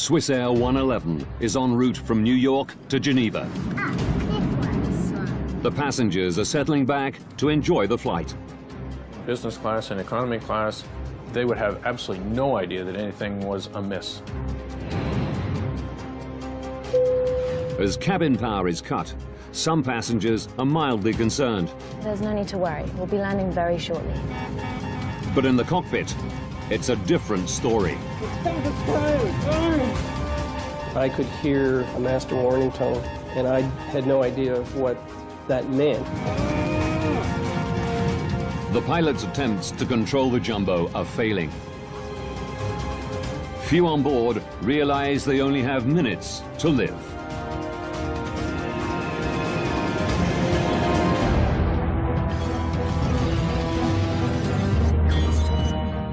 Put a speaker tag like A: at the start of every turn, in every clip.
A: Swissair 111 is en route from New York to Geneva. The passengers are settling back to enjoy the flight.
B: Business class and economy class, they would have absolutely no idea that anything was amiss.
A: As cabin power is cut, some passengers are mildly concerned.
C: There's no need to worry. We'll be landing very shortly.
A: But in the cockpit, it's a different story.
D: I could hear a master warning tone, and I had no idea of what that meant.
A: The pilot's attempts to control the jumbo are failing. Few on board realize they only have minutes to live.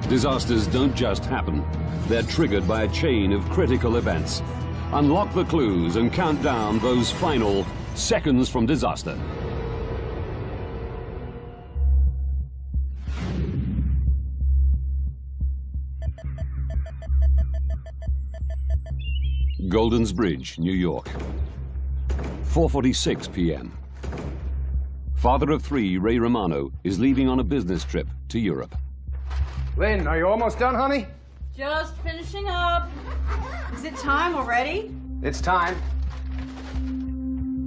A: Disasters don't just happen. They're triggered by a chain of critical events. Unlock the clues and count down those final seconds from disaster. Golden's Bridge, New York. 4:46 p.m. Father of three, Ray Romano, is leaving on a business trip to Europe.
E: Lynn, are you almost done, honey?
F: Just finishing up. Is it time already?
E: It's time.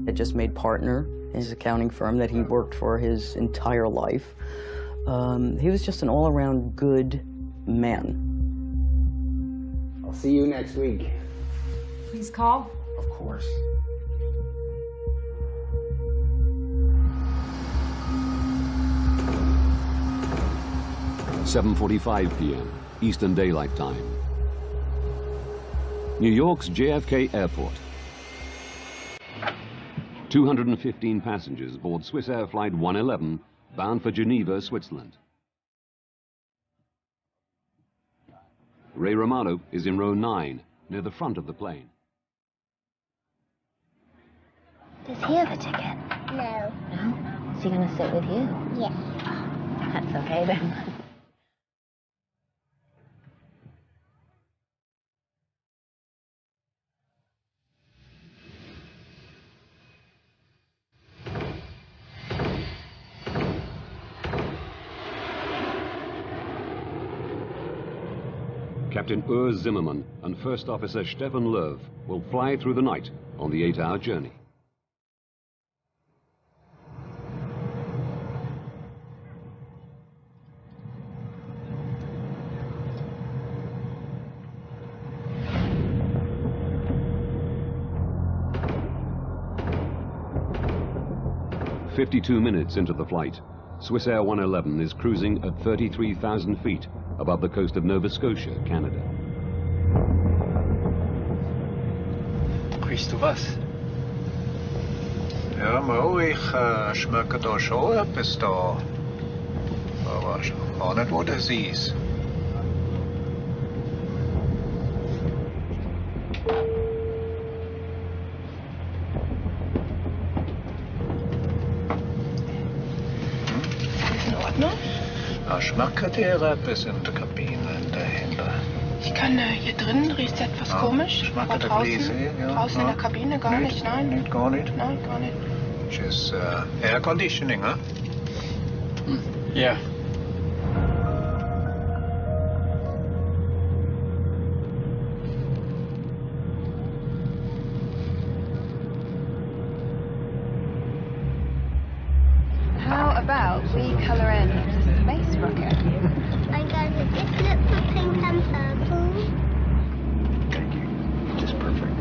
G: I just made partner in his accounting firm that he worked for his entire life. He was just an all-around good man.
E: I'll see you next week.
F: Please call.
E: Of course.
A: – 7:45 p.m. Eastern Daylight Time. New York's JFK Airport. 215 passengers aboard Swissair Flight 111, bound for Geneva, Switzerland. Ray Romano is in row 9, near the front of the plane.
C: Does he have a ticket?
H: No.
C: No? Is he going to sit with you?
H: Yes.
C: That's okay then.
A: Captain Urs Zimmermann and First Officer Stefan Löw will fly through the night on the 8-hour journey. "52 minutes into the flight, Swissair 111 is cruising at 33,000 feet above the coast of Nova Scotia, Canada.
I: Riechst du was?
J: Ja, Mo, ich schmecke da schon etwas da. Aber auch nicht, wo das ist.
F: In Ordnung?
J: Schmeckt dir etwas in der Kabine dahinter?
F: Ich kann, hier drinnen riecht es etwas komisch, aber draußen in der Kabine gar nicht, nein.
J: Nicht, gar nicht?
F: Nein, gar nicht.
J: Just air conditioning, huh?
I: Ja.
C: How about we colour in a space rocket?
H: I got it. This looks for pink and purple.
J: Thank you. Just perfect.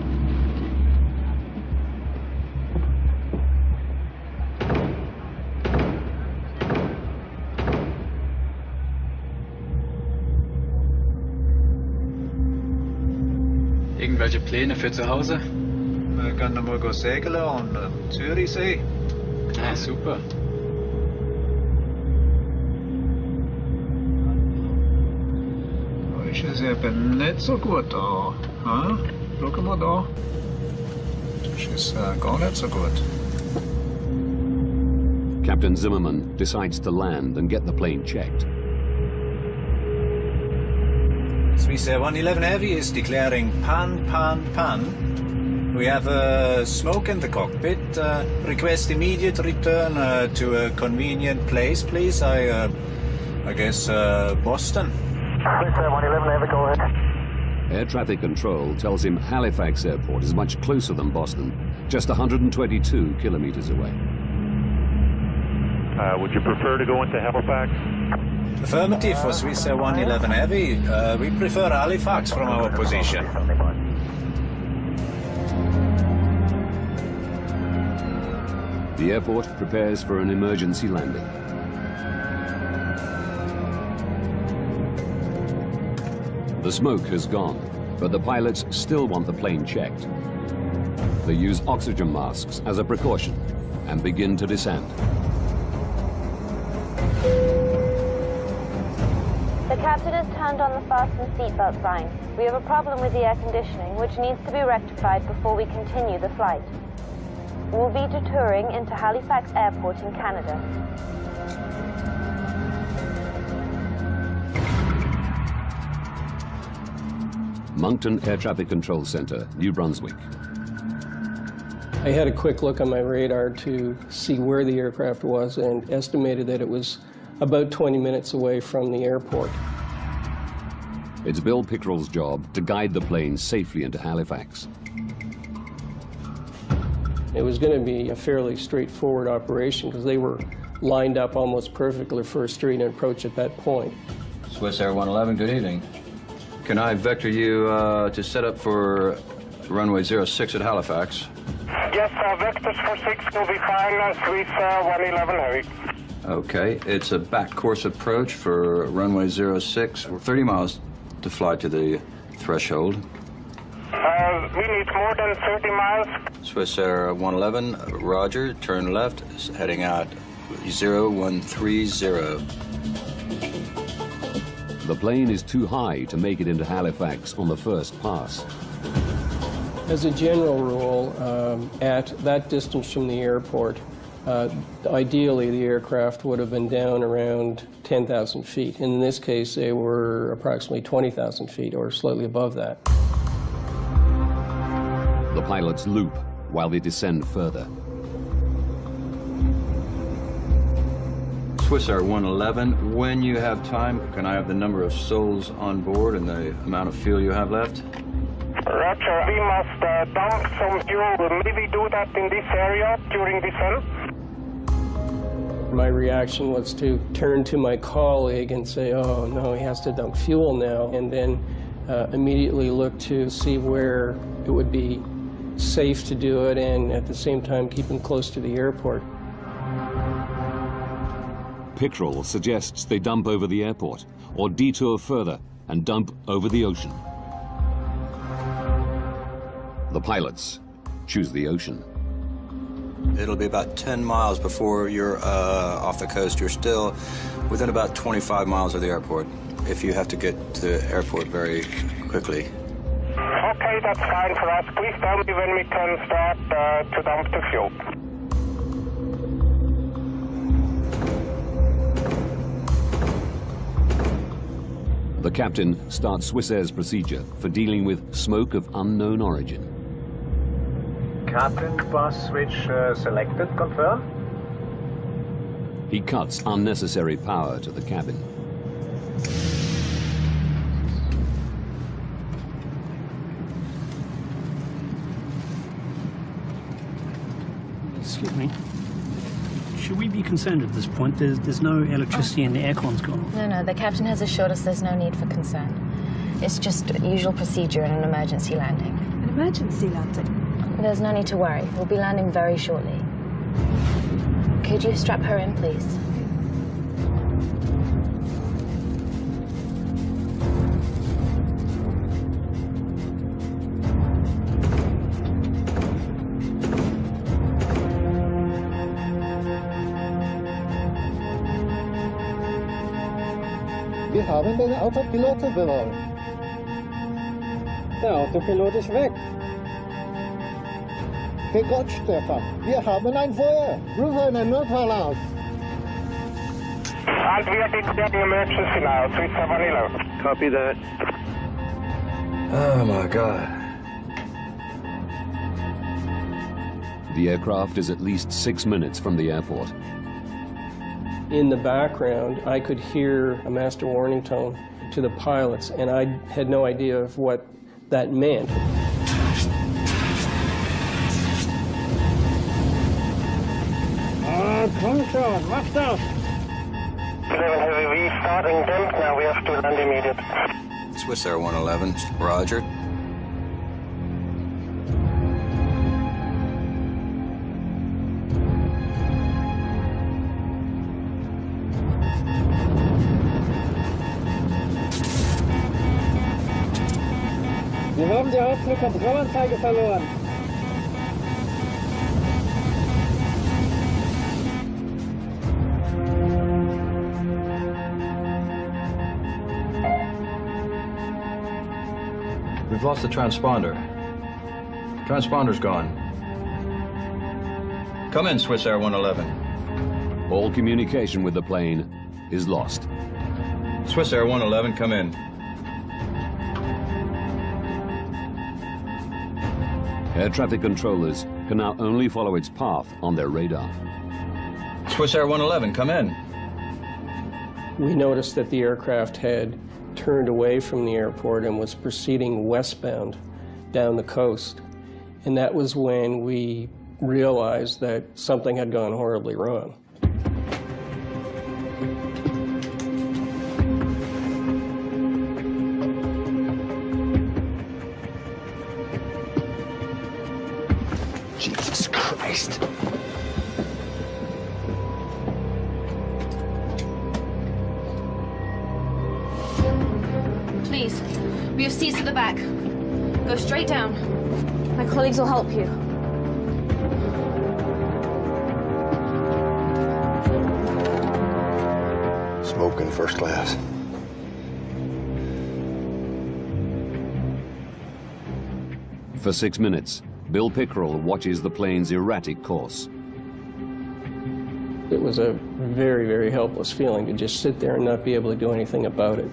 I: Irgendwelche Pläne für zu Hause?
J: Wir können mal segeln an Zürichsee.
I: Ja, super.
J: Ist es eben nicht so gut da. Hm? Schau mal da. Das ist gar nicht so gut.
A: Captain Zimmermann decides to land and get the plane checked.
J: Swissair 111 Heavy is declaring pan. We have smoke in the cockpit. Request immediate return to a convenient place, please. I guess Boston.
K: Swissair 111 Heavy, go ahead.
A: Air traffic control tells him Halifax Airport is much closer than Boston, just 122 kilometers away.
K: Would you prefer to go into Halifax?
J: Affirmative for Swissair 111 Heavy. We prefer Halifax from our position.
A: The airport prepares for an emergency landing. The smoke has gone, but the pilots still want the plane checked. They use oxygen masks as a precaution and begin to descend.
L: The captain has turned on the fasten seatbelt sign. We have a problem with the air conditioning, which needs to be rectified before we continue the flight. We'll be detouring into Halifax Airport in Canada.
A: Moncton Air Traffic Control Center, New Brunswick.
D: I had a quick look on my radar to see where the aircraft was and estimated that it was about 20 minutes away from the airport.
A: It's Bill Pickrell's job to guide the plane safely into Halifax.
D: It was going to be a fairly straightforward operation because they were lined up almost perfectly for a straight approach at that point.
M: Swissair 111, good evening. Can I vector you to set up for runway 06 at Halifax?
K: Yes, vectors for 6 will be fine, Swissair 111 Heavy.
M: Okay, it's a back course approach for runway 06. We're 30 miles to fly to the threshold.
K: We need more than 30 miles.
M: Swissair 111, roger, turn left, heading out 0130.
A: The plane is too high to make it into Halifax on the first pass.
D: As a general rule, at that distance from the airport, ideally the aircraft would have been down around 10,000 feet. In this case, they were approximately 20,000 feet or slightly above that.
A: The pilots loop while they descend further.
M: Swissair 111, when you have time, can I have the number of souls on board and the amount of fuel you have left?
K: Roger, we must dump some fuel. Maybe do that in this area during descent.
D: My reaction was to turn to my colleague and say, oh no, he has to dump fuel now, and then immediately look to see where it would be safe to do it and at the same time keep him close to the airport.
A: Pickrell suggests they dump over the airport or detour further and dump over the ocean. The pilots choose the ocean.
M: It'll be about 10 miles before you're off the coast. You're still within about 25 miles of the airport if you have to get to the airport very quickly.
K: Okay, that's fine for us. Please tell me when we can start to dump the fuel.
A: The captain starts Swissair's procedure for dealing with smoke of unknown origin.
J: Captain, bus switch selected, confirm.
A: He cuts unnecessary power to the cabin.
N: Excuse me. Should we be concerned at this point? There's no electricity and the aircon's gone.
L: No, the captain has assured us there's no need for concern. It's just usual procedure in an emergency landing.
O: An emergency landing?
L: There's no need to worry. We'll be landing very shortly. Could you strap her in, please?
P: Wir haben den Autopiloten verloren. Der Autopilot ist weg. Hey Gott, Stefan, wir haben ein Feuer. Rufe einen Notfall aus.
K: And we are declaring emergency now, Swissair 111.
J: Copy that.
M: Oh my God.
A: The aircraft is at least 6 minutes from the airport.
D: In the background, I could hear a master warning tone to the pilots, and I had no idea of what that meant.
P: Komm schon, mach das!
K: 11 Heavy, we starting damp now, we have to land immediate.
M: Swissair 111, roger.
P: Wir haben die Hauptflugkontrollanzeige verloren.
M: We've lost the transponder. Transponder's gone. Come in, Swissair 111.
A: All communication with the plane is lost.
M: Swissair 111, come in.
A: Air traffic controllers can now only follow its path on their radar.
M: Swissair 111, come in.
D: We noticed that the aircraft had turned away from the airport and was proceeding westbound down the coast. And that was when we realized that something had gone horribly wrong.
E: Jesus Christ.
L: Please, we have seats at the back. Go straight down. My colleagues will help you.
E: Smoking first class.
A: For 6 minutes, Bill Pickerel watches the plane's erratic course.
D: It was a very, very helpless feeling to just sit there and not be able to do anything about it.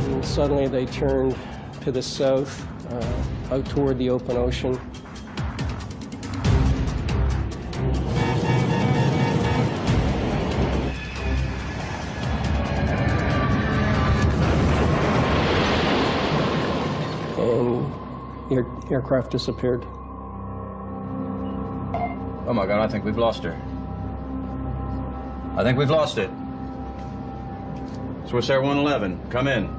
D: And suddenly they turned to the south, out toward the open ocean. And the aircraft disappeared.
M: Oh my God, I think we've lost her. I think we've lost it. Swissair 111, come in.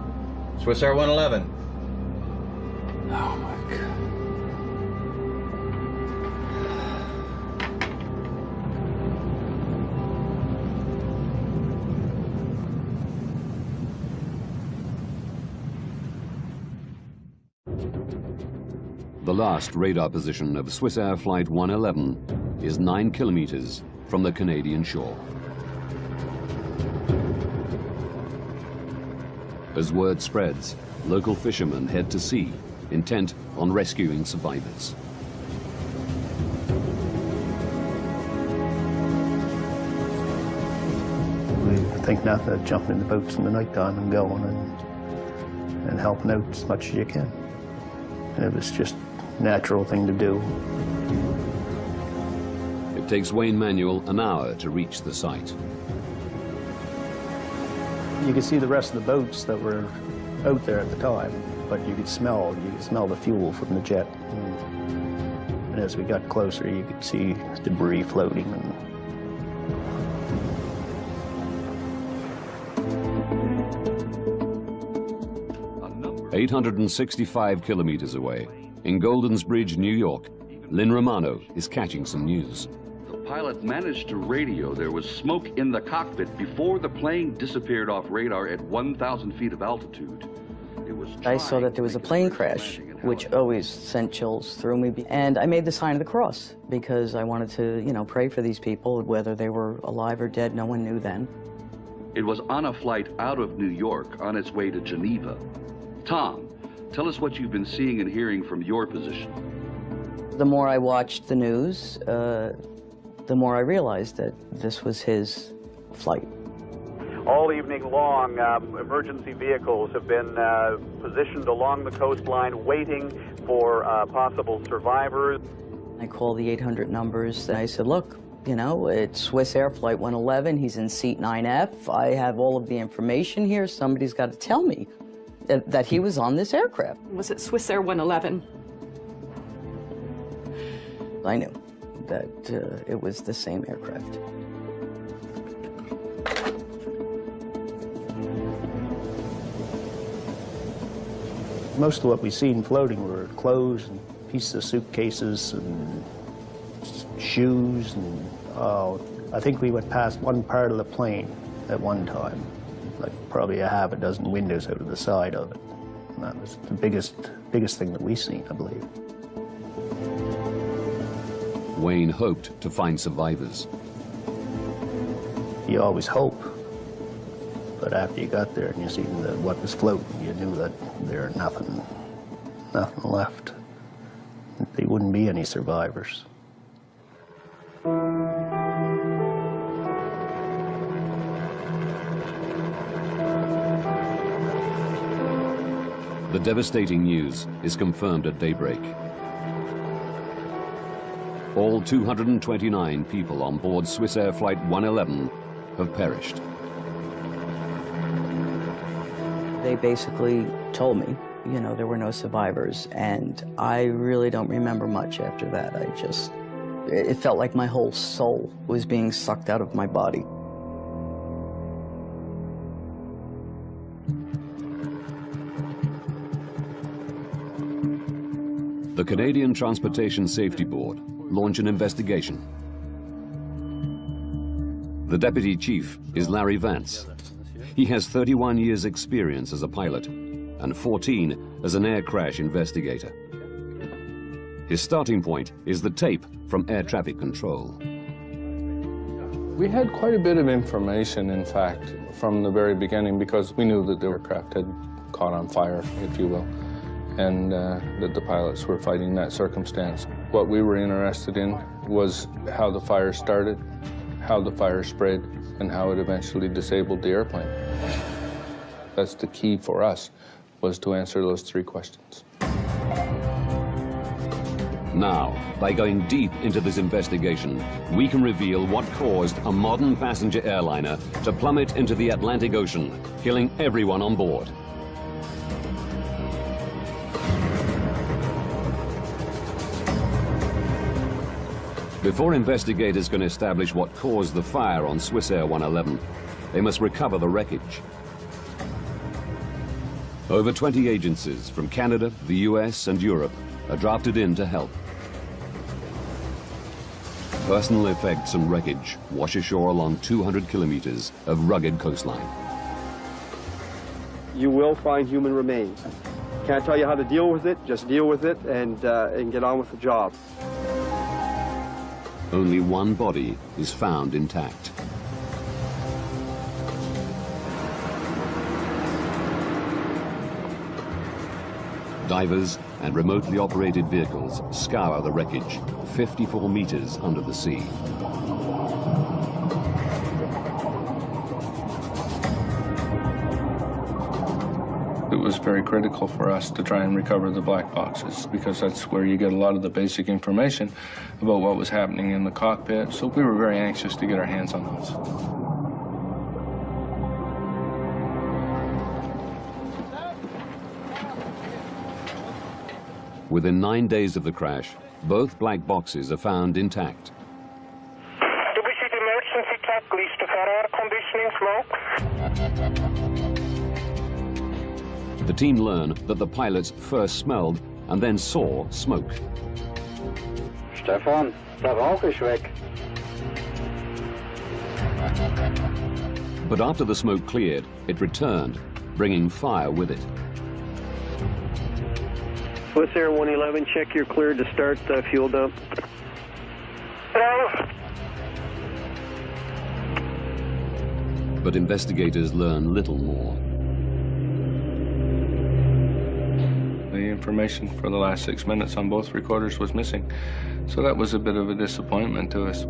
M: Swissair 111. Oh my God.
A: The last radar position of Swissair Flight 111 is 9 kilometers from the Canadian shore. As word spreads, local fishermen head to sea, intent on rescuing survivors.
O: We think nothing of jumping in the boats in the night time and going and helping out as much as you can. And it was just a natural thing to do.
A: It takes Wayne Manuel an hour to reach the site.
O: You could see the rest of the boats that were out there at the time, but you could smell the fuel from the jet. And as we got closer, you could see debris floating.
A: 865 kilometers away, in Goldens Bridge, New York, Lynn Romano is catching some news.
Q: The pilot managed to radio there was smoke in the cockpit before the plane disappeared off radar at 1,000 feet of altitude.
G: I saw that there was a plane crash, which always sent chills through me. And I made the sign of the cross because I wanted to, you know, pray for these people, whether they were alive or dead. No one knew then.
Q: It was on a flight out of New York on its way to Geneva. Tom, tell us what you've been seeing and hearing from your position.
G: The more I watched the news, the more I realized that this was his flight.
R: All evening long, emergency vehicles have been positioned along the coastline waiting for possible survivors.
G: I called the 800 numbers and I said, look, you know, it's Swissair Flight 111. He's in seat 9F. I have all of the information here. Somebody's got to tell me that he was on this aircraft.
S: Was it Swissair 111?
G: I knew that it was the same aircraft.
O: Most of what we seen floating were clothes and pieces of suitcases and shoes and I think we went past one part of the plane at one time, like probably a half a dozen windows out of the side of it. And that was the biggest thing that we seen, I believe.
A: Wayne hoped to find survivors.
O: You always hope, but after you got there and you seen what was floating, you knew that there was nothing left. There wouldn't be any survivors.
A: The devastating news is confirmed at daybreak. All 229 people on board Swissair Flight 111 have perished.
G: They basically told me, you know, there were no survivors, and I really don't remember much after that. It felt like my whole soul was being sucked out of my body.
A: The Canadian Transportation Safety Board launched an investigation. The deputy chief is Larry Vance. He has 31 years' experience as a pilot and 14 as an air crash investigator. His starting point is the tape from air traffic control.
B: We had quite a bit of information, in fact, from the very beginning, because we knew that the aircraft had caught on fire, if you will, and that the pilots were fighting that circumstance. What we were interested in was how the fire started, how the fire spread, and how it eventually disabled the airplane. That's the key for us, was to answer those three questions.
A: Now, by going deep into this investigation, we can reveal what caused a modern passenger airliner to plummet into the Atlantic Ocean, killing everyone on board. Before investigators can establish what caused the fire on Swissair 111, they must recover the wreckage. Over 20 agencies from Canada, the US, and Europe are drafted in to help. Personal effects and wreckage wash ashore along 200 kilometers of rugged coastline.
T: You will find human remains. Can't tell you how to deal with it, just deal with it and get on with the job.
A: Only one body is found intact. Divers and remotely operated vehicles scour the wreckage 54 meters under the sea.
B: It was very critical for us to try and recover the black boxes, because that's where you get a lot of the basic information about what was happening in the cockpit. So we were very anxious to get our hands on those.
A: Within 9 days of the crash, both black boxes are found intact.
K: Do we see the emergency checklist of air conditioning smoke?
A: The team learn that the pilots first smelled and then saw smoke.
E: Stefan, der Rauch ist weg.
A: But after the smoke cleared, it returned, bringing fire with it.
U: Swissair 111, check you're cleared to start the fuel dump.
A: But investigators learn little more.
B: The information for the last 6 minutes on both recorders was missing, so that was a bit of a disappointment to us.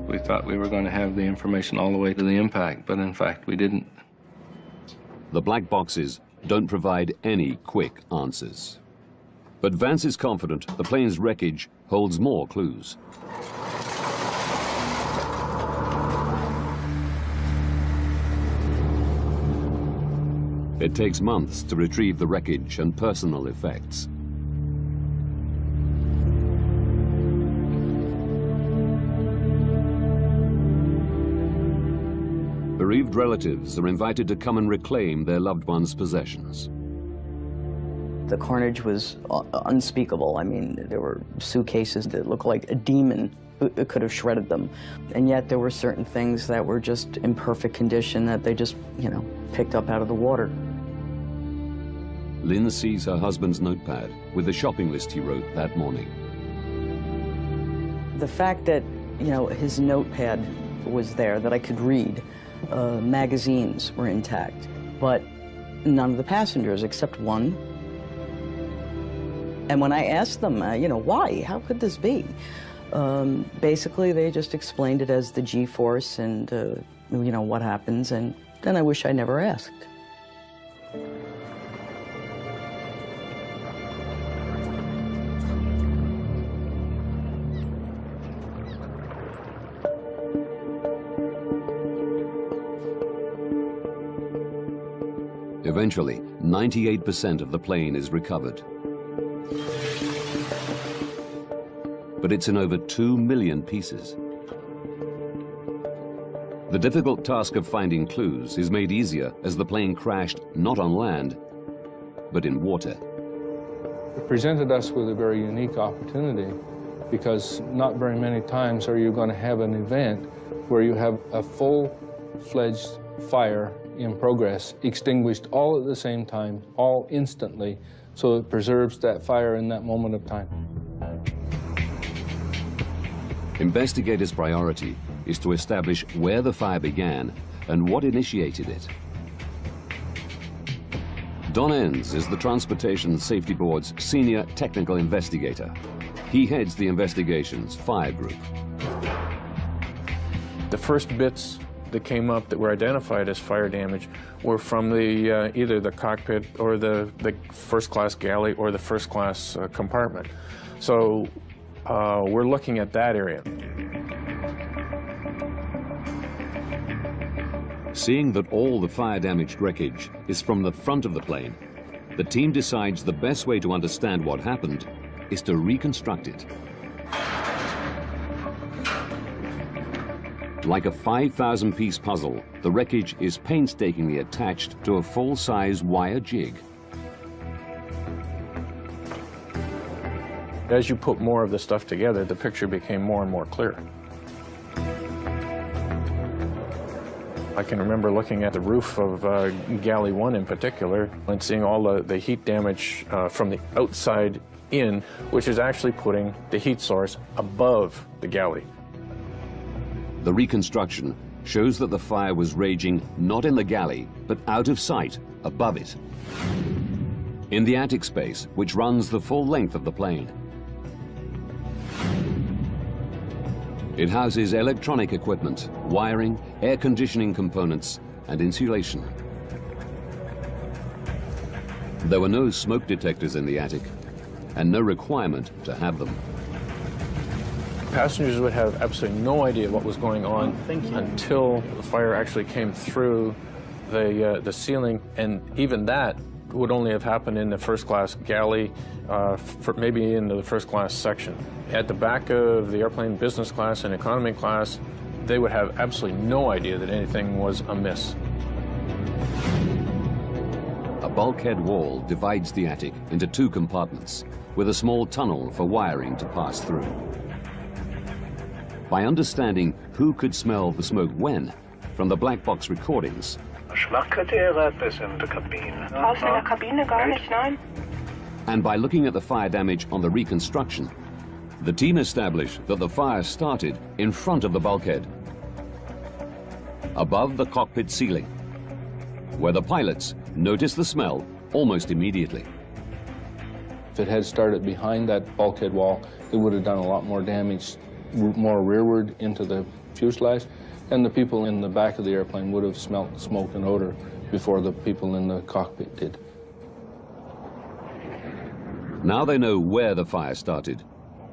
B: We thought we were going to have the information all the way to the impact, but in fact we didn't.
A: The black boxes don't provide any quick answers. But Vance is confident the plane's wreckage holds more clues. It takes months to retrieve the wreckage and personal effects. Bereaved relatives are invited to come and reclaim their loved ones' possessions.
G: The carnage was unspeakable. I mean, there were suitcases that looked like a demon could have shredded them. And yet there were certain things that were just in perfect condition that they just, you know, picked up out of the water.
A: Lynn sees her husband's notepad with the shopping list he wrote that morning.
G: The fact that, you know, his notepad was there that I could read, magazines were intact, but none of the passengers except one. And when I asked them, you know, why? How could this be? Basically, they just explained it as the G-force and, you know, what happens, and then I wish I never asked.
A: Eventually, 98% of the plane is recovered. But it's in over 2 million pieces. The difficult task of finding clues is made easier as the plane crashed not on land, but in water.
B: It presented us with a very unique opportunity because not very many times are you going to have an event where you have a full-fledged fire in progress, extinguished all at the same time, all instantly, so it preserves that fire in that moment of time.
A: Investigators' priority is to establish where the fire began and what initiated it. Don Enns is the Transportation Safety Board's senior technical investigator. He heads the investigation's fire group.
V: The first bits that came up that were identified as fire damage were from the either the cockpit or the first-class galley or the first-class compartment. So we're looking at that area.
A: Seeing that all the fire-damaged wreckage is from the front of the plane, the team decides the best way to understand what happened is to reconstruct it. Like a 5,000-piece puzzle, the wreckage is painstakingly attached to a full-size wire jig.
V: As you put more of the stuff together, the picture became more and more clear. I can remember looking at the roof of Galley 1 in particular and seeing all the heat damage from the outside in, which is actually putting the heat source above the galley.
A: The reconstruction shows that the fire was raging not in the galley, but out of sight, above it. In the attic space, which runs the full length of the plane. It houses electronic equipment, wiring, air conditioning components, and insulation. There were no smoke detectors in the attic, and no requirement to have them.
V: Passengers would have absolutely no idea what was going on until the fire actually came through the ceiling, and even that would only have happened in the first-class galley, maybe in the first-class section. At the back of the airplane, business class and economy class, they would have absolutely no idea that anything was amiss.
A: A bulkhead wall divides the attic into 2 compartments, with a small tunnel for wiring to pass through. by understanding who could smell the smoke when from the black box recordings. And by looking at the fire damage on the reconstruction, the team established that the fire started in front of the bulkhead, above the cockpit ceiling, where the pilots noticed the smell almost immediately.
B: If it had started behind that bulkhead wall, it would have done a lot more damage, more rearward into the fuselage, and the people in the back of the airplane would have smelt smoke and odor before the people in the cockpit did.
A: Now they know where the fire started.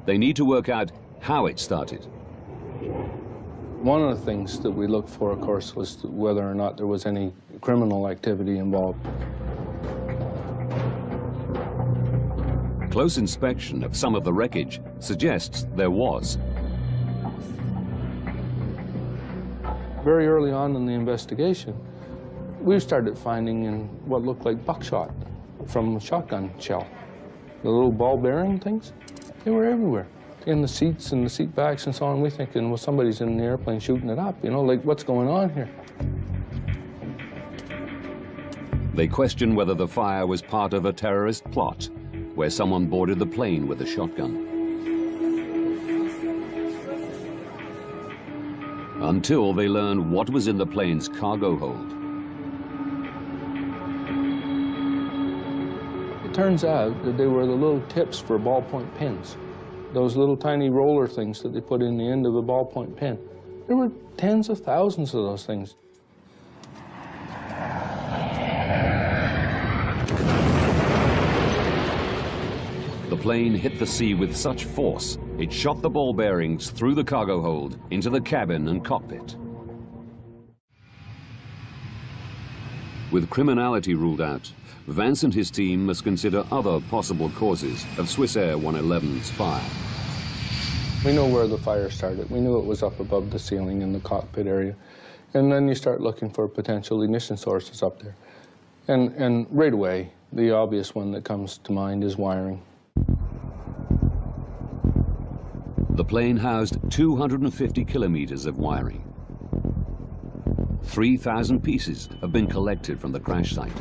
A: They need to work out how it started.
B: One of the things that we looked for, of course, was whether or not there was any criminal activity involved.
A: Close inspection of some of the wreckage suggests there was.
B: Very early on in the investigation, we started finding in what looked like buckshot from a shotgun shell. The little ball bearing things, they were everywhere. In the seats and the seat backs and so on. We're thinking, well, somebody's in the airplane shooting it up, you know, like what's going on here?
A: They question whether the fire was part of a terrorist plot, where someone boarded the plane with a shotgun. Until they learn what was in the plane's cargo hold.
B: It turns out that they were the little tips for ballpoint pens. Those little tiny roller things that they put in the end of a ballpoint pen. There were tens of thousands of those things.
A: The plane hit the sea with such force, it shot the ball bearings through the cargo hold into the cabin and cockpit. With criminality ruled out, Vance and his team must consider other possible causes of Swissair 111's fire.
B: We know where the fire started. We knew it was up above the ceiling in the cockpit area. And then you start looking for potential ignition sources up there. And right away, the obvious one that comes to mind is wiring.
A: The plane housed 250 kilometers of wiring. 3,000 pieces have been collected from the crash site.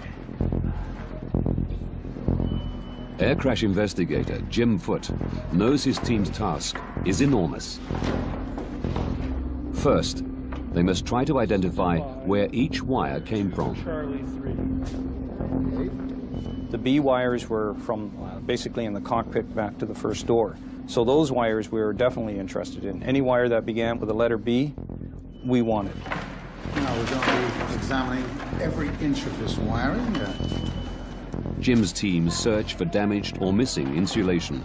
A: Air crash investigator Jim Foote knows his team's task is enormous. First, they must try to identify where each wire came from.
C: The B wires were from basically in the cockpit back to the first door. So those wires we were definitely interested in. Any wire that began with the letter B, we wanted.
F: Now we're going to be examining every inch of this wiring.
A: Jim's team search for damaged or missing insulation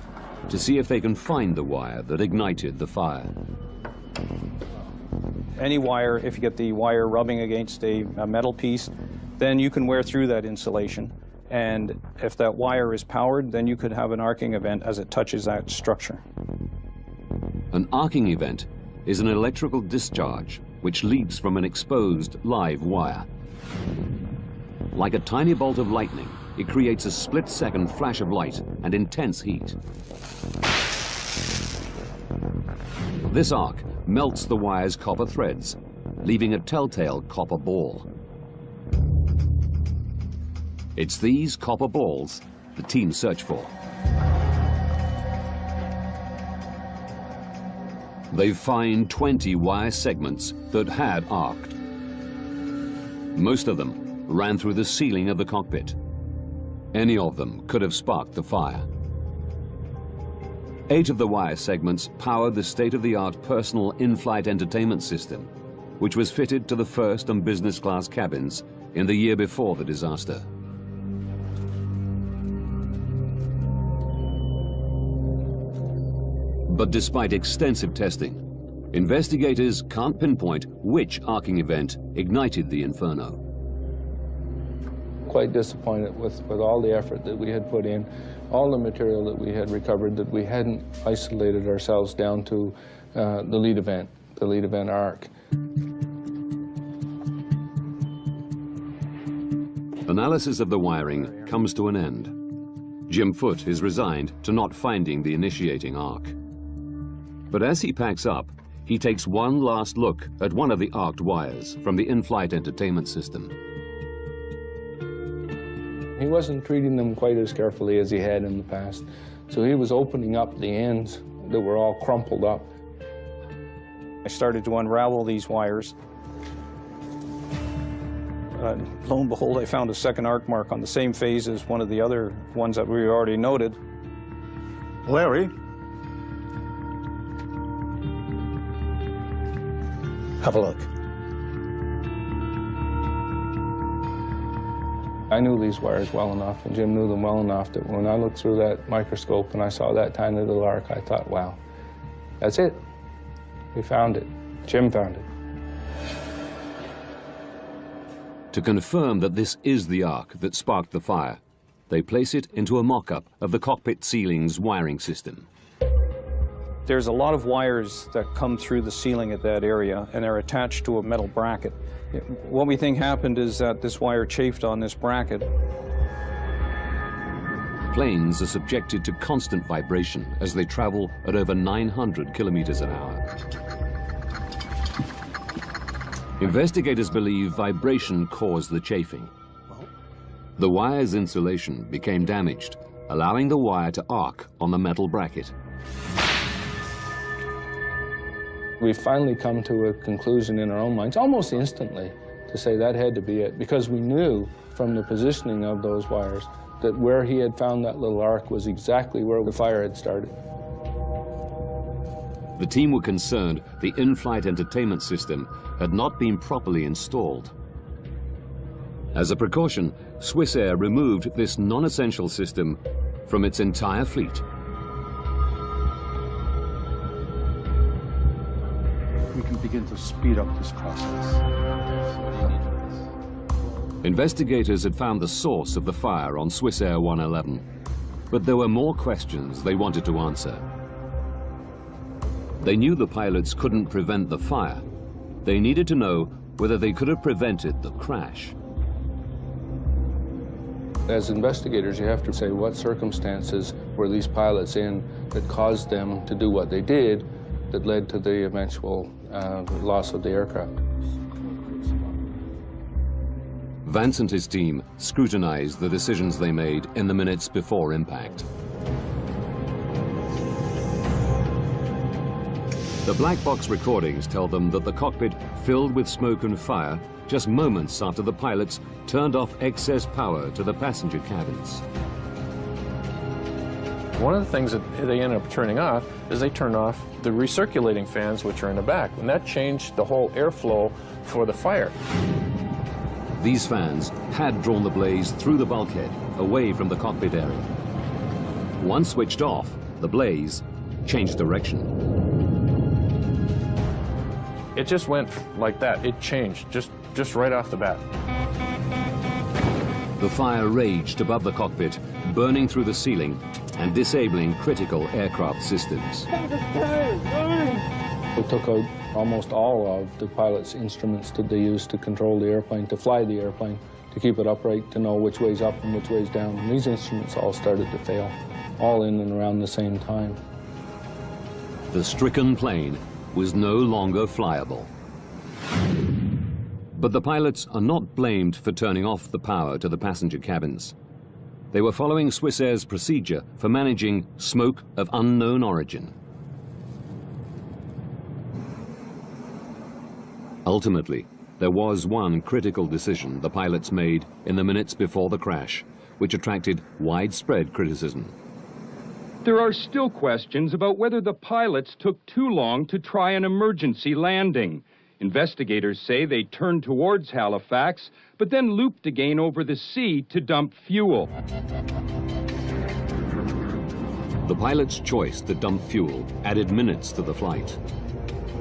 A: to see if they can find the wire that ignited the fire.
C: Any wire, if you get the wire rubbing against a metal piece, then you can wear through that insulation. And if that wire is powered, then you could have an arcing event as it touches that structure.
A: An arcing event is an electrical discharge which leaps from an exposed live wire. Like a tiny bolt of lightning, it creates a split-second flash of light and intense heat. This arc melts the wire's copper threads, leaving a telltale copper ball. It's these copper balls the team search for. They find 20 wire segments that had arced. Most of them ran through the ceiling of the cockpit. Any of them could have sparked the fire. 8 of the wire segments powered the state-of-the-art personal in-flight entertainment system, which was fitted to the first and business class cabins in the year before the disaster. But despite extensive testing, investigators can't pinpoint which arcing event ignited the inferno.
B: Quite disappointed with all the effort that we had put in, all the material that we had recovered, that we hadn't isolated ourselves down to the lead event arc.
A: Analysis of the wiring comes to an end. Jim Foote is resigned to not finding the initiating arc. But as he packs up, he takes one last look at one of the arced wires from the in-flight entertainment system.
B: He wasn't treating them quite as carefully as he had in the past, so he was opening up the ends that were all crumpled up.
C: I started to unravel these wires. Lo and behold, I found a second arc mark on the same phase as one of the other ones that we already noted.
F: Larry? Have a look.
B: I knew these wires well enough, and Jim knew them well enough, that when I looked through that microscope and I saw that tiny little arc, I thought, wow, that's it. We found it. Jim found it.
A: To confirm that this is the arc that sparked the fire, they place it into a mock-up of the cockpit ceiling's wiring system.
C: There's a lot of wires that come through the ceiling at that area, and they're attached to a metal bracket. What we think happened is that this wire chafed on this bracket.
A: Planes are subjected to constant vibration as they travel at over 900 kilometers an hour. Investigators believe vibration caused the chafing. The wire's insulation became damaged, allowing the wire to arc on the metal bracket.
B: We finally come to a conclusion in our own minds, almost instantly, to say that had to be it, because we knew from the positioning of those wires that where he had found that little arc was exactly where the fire had started.
A: The team were concerned the in-flight entertainment system had not been properly installed. As a precaution, Swissair removed this non-essential system from its entire fleet.
F: We can begin to speed up this process.
A: Investigators had found the source of the fire on Swissair 111, but there were more questions they wanted to answer. They knew the pilots couldn't prevent the fire. They needed to know whether they could have prevented the crash.
B: As investigators, you have to say what circumstances were these pilots in that caused them to do what they did that led to the eventual loss of the aircraft.
A: Vance and his team scrutinized the decisions they made in the minutes before impact. The black box recordings tell them that the cockpit filled with smoke and fire just moments after the pilots turned off excess power to the passenger cabins.
V: One of the things that they ended up turning off is they turned off the recirculating fans, which are in the back, and that changed the whole airflow for the fire.
A: These fans had drawn the blaze through the bulkhead, away from the cockpit area. Once switched off, the blaze changed direction.
V: It just went like that. It changed just right off the bat.
A: The fire raged above the cockpit, burning through the ceiling and disabling critical aircraft systems.
B: They took out almost all of the pilot's instruments that they used to control the airplane, to fly the airplane, to keep it upright, to know which way's up and which way's down. And these instruments all started to fail, all in and around the same time.
A: The stricken plane was no longer flyable. But the pilots are not blamed for turning off the power to the passenger cabins. They were following Swissair's procedure for managing smoke of unknown origin. Ultimately, there was one critical decision the pilots made in the minutes before the crash, which attracted widespread criticism.
H: There are still questions about whether the pilots took too long to try an emergency landing. Investigators say they turned towards Halifax, but then looped again over the sea to dump fuel.
A: The pilots' choice to dump fuel added minutes to the flight.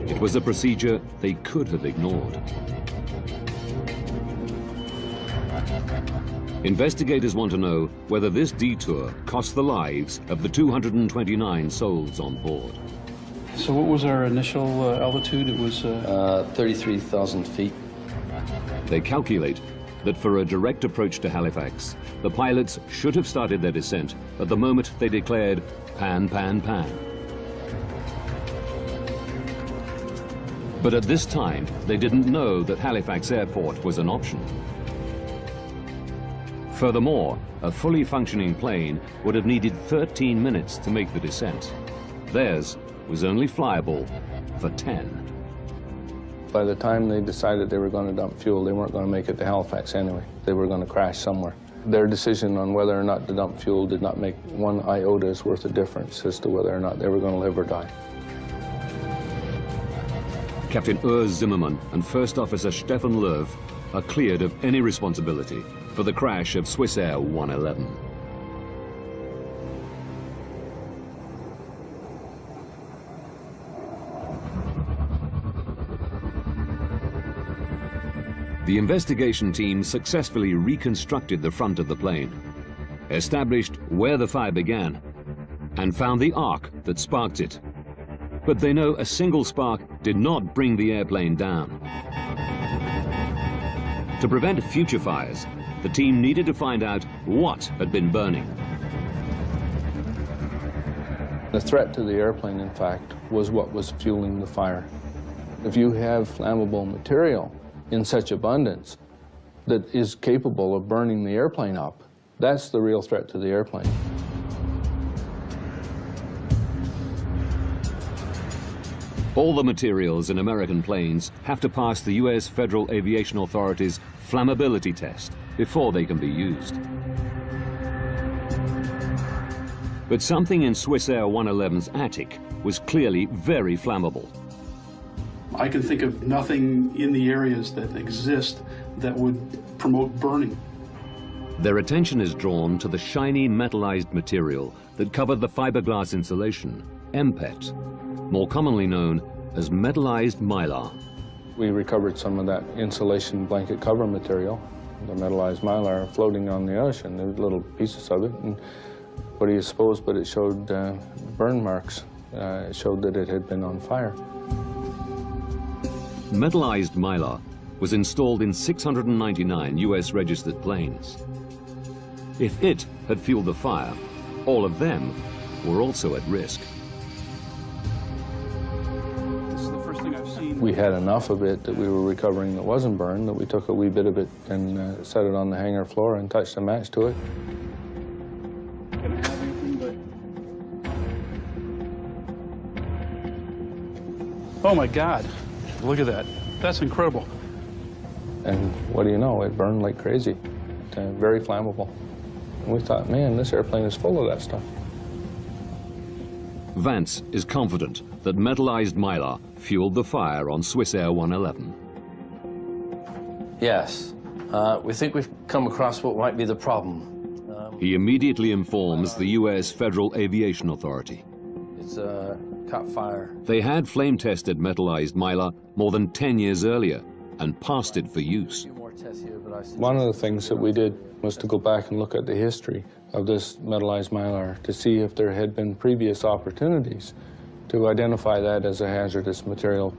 A: It was a procedure they could have ignored. Investigators want to know whether this detour cost the lives of the 229 souls on board.
N: So what was our initial altitude? It was
I: 33,000 feet.
A: They calculate that for a direct approach to Halifax, the pilots should have started their descent at the moment they declared pan, pan, pan. But at this time, they didn't know that Halifax Airport was an option. Furthermore, a fully functioning plane would have needed 13 minutes to make the descent. Theirs was only flyable for 10.
B: By the time they decided they were going to dump fuel, they weren't going to make it to Halifax anyway. They were going to crash somewhere. Their decision on whether or not to dump fuel did not make one iota worth of difference as to whether or not they were going to live or die.
A: Captain Urs Zimmermann and First Officer Stefan Löw are cleared of any responsibility for the crash of Swissair 111. The investigation team successfully reconstructed the front of the plane, established where the fire began, and found the arc that sparked it. But they know a single spark did not bring the airplane down. To prevent future fires, the team needed to find out what had been burning.
B: The threat to the airplane, in fact, was what was fueling the fire. If you have flammable material in such abundance that is capable of burning the airplane up, that's the real threat to the airplane.
A: All the materials in American planes have to pass the U.S. Federal Aviation Authority's flammability test before they can be used. But something in Swissair 111's attic was clearly very flammable.
J: I can think of nothing in the areas that exist that would promote burning.
A: Their attention is drawn to the shiny metallized material that covered the fiberglass insulation, MPET, more commonly known as metallized mylar.
B: We recovered some of that insulation blanket cover material, the metallized mylar, floating on the ocean. There were little pieces of it, and what do you suppose, but it showed burn marks. It showed that it had been on fire.
A: Metallized mylar was installed in 699 US registered planes. If it had fueled the fire, all of them were also at risk.
B: We had enough of it that we were recovering that wasn't burned, that we took a wee bit of it and set it on the hangar floor and touched a match to it.
J: Oh my God, look at that. That's incredible.
B: And what do you know, it burned like crazy, very flammable. And we thought, man, this airplane is full of that stuff.
A: Vance is confident that metallized mylar fueled the fire on Swissair 111.
I: Yes. We think we've come across what might be the problem.
A: He immediately informs the U.S. Federal Aviation Authority.
I: It's a cut fire.
A: They had flame-tested metallized mylar more than 10 years earlier and passed it for use.
B: One of the things that we did was to go back and look at the history of this metallized mylar to see if there had been previous opportunities to identify that as a hazardous material.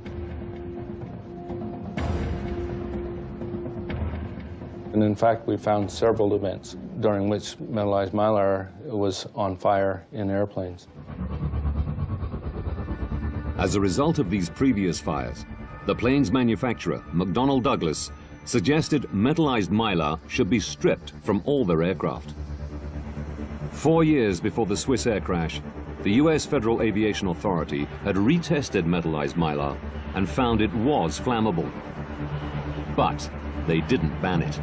B: And in fact, we found several events during which metallized mylar was on fire in airplanes.
A: As a result of these previous fires, the plane's manufacturer, McDonnell Douglas, suggested metallized mylar should be stripped from all their aircraft. 4 years before the Swissair crash, the U.S. Federal Aviation Authority had retested metallized mylar and found it was flammable. But they didn't ban it.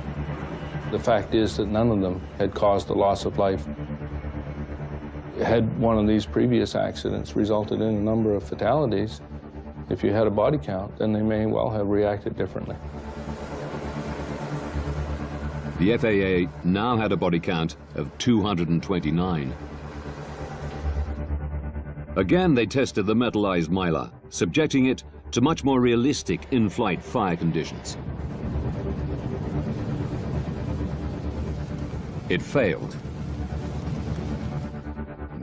B: The fact is that none of them had caused a loss of life. Had one of these previous accidents resulted in a number of fatalities, if you had a body count, then they may well have reacted differently.
A: The FAA now had a body count of 229. Again, they tested the metallized mylar, subjecting it to much more realistic in-flight fire conditions. It failed.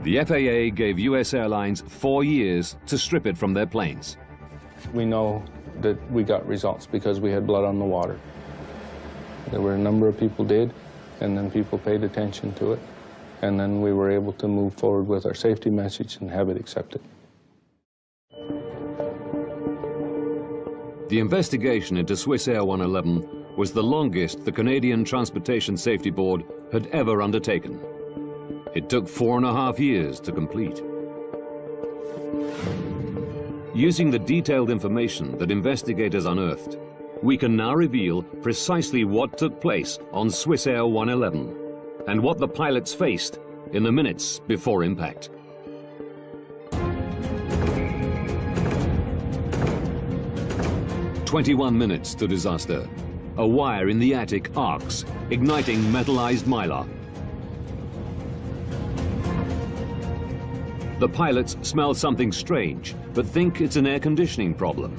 A: The FAA gave U.S. airlines 4 years to strip it from their planes.
B: We know that we got results because we had blood on the water. There were a number of people did, and then people paid attention to it, and then we were able to move forward with our safety message and have it accepted.
A: The investigation into Swissair 111 was the longest the Canadian Transportation Safety Board had ever undertaken. It took 4.5 years to complete. Using the detailed information that investigators unearthed, we can now reveal precisely what took place on Swissair 111 and what the pilots faced in the minutes before impact. "21 minutes to disaster. A wire in the attic arcs, igniting metallized mylar. The pilots smell something strange, but think it's an air conditioning problem.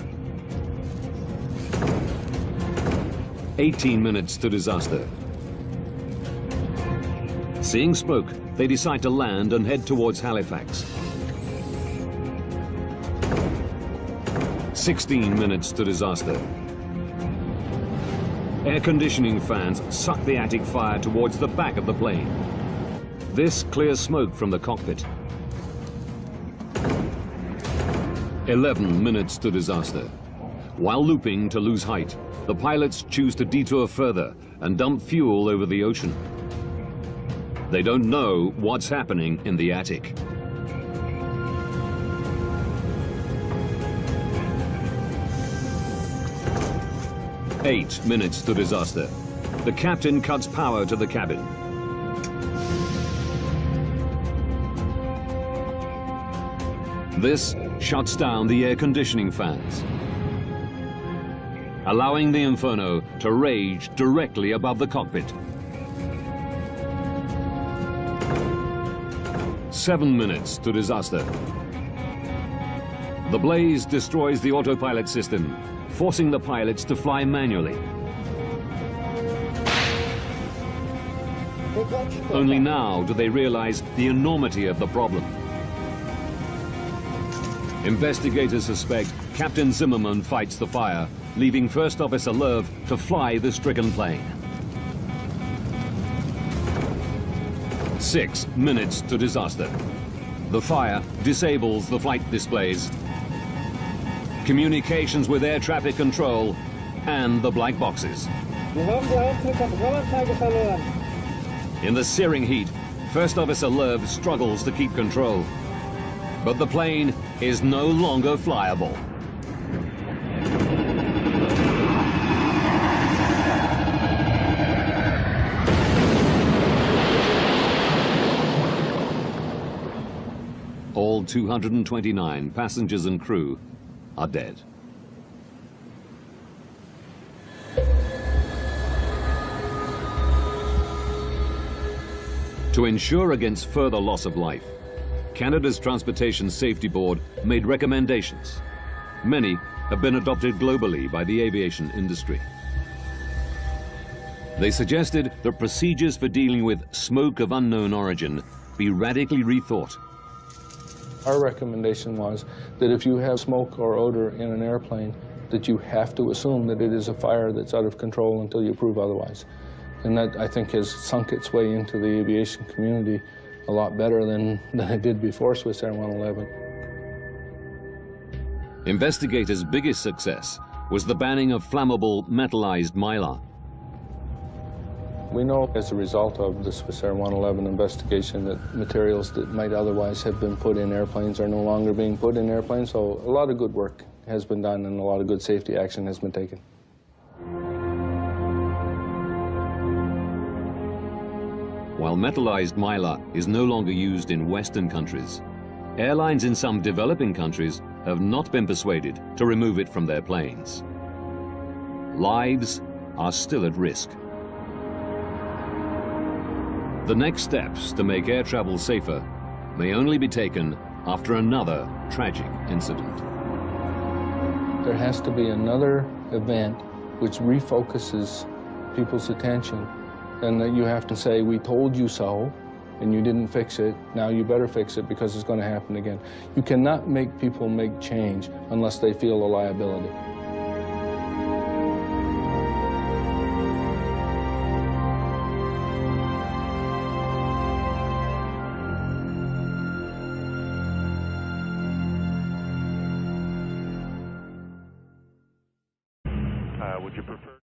A: 18 minutes to disaster. Seeing smoke, they decide to land and head towards Halifax. 16 minutes to disaster. Air conditioning fans suck the attic fire towards the back of the plane. This clears smoke from the cockpit. 11 minutes to disaster. While looping to lose height, the pilots choose to detour further and dump fuel over the ocean. They don't know what's happening in the attic. Eight minutes to disaster. The captain cuts power to the cabin. This shuts down the air conditioning fans, allowing the inferno to rage directly above the cockpit. 7 minutes to disaster. The blaze destroys the autopilot system, forcing the pilots to fly manually. Only now do they realize the enormity of the problem. Investigators suspect Captain Zimmerman fights the fire, leaving First Officer Lerv to fly the stricken plane. 6 minutes to disaster. The fire disables the flight displays, communications with air traffic control, and the black boxes. In the searing heat, First Officer Lerv struggles to keep control. But the plane is no longer flyable. All 229 passengers and crew are dead. To ensure against further loss of life, Canada's Transportation Safety Board made recommendations. Many have been adopted globally by the aviation industry. They suggested that procedures for dealing with smoke of unknown origin be radically rethought.
B: Our recommendation was that if you have smoke or odor in an airplane, that you have to assume that it is a fire that's out of control until you prove otherwise. And that, I think, has sunk its way into the aviation community a lot better than it did before Swissair 111.
A: Investigators' biggest success was the banning of flammable metallized mylar.
B: We know as a result of the Swissair 111 investigation that materials that might otherwise have been put in airplanes are no longer being put in airplanes, so a lot of good work has been done and a lot of good safety action has been taken.
A: While metallized mylar is no longer used in Western countries, airlines in some developing countries have not been persuaded to remove it from their planes. Lives are still at risk. The next steps to make air travel safer may only be taken after another tragic incident.
B: There has to be another event which refocuses people's attention, and that you have to say, we told you so, and you didn't fix it, now you better fix it because it's going to happen again. You cannot make people make change unless they feel a liability.
K: Would you prefer?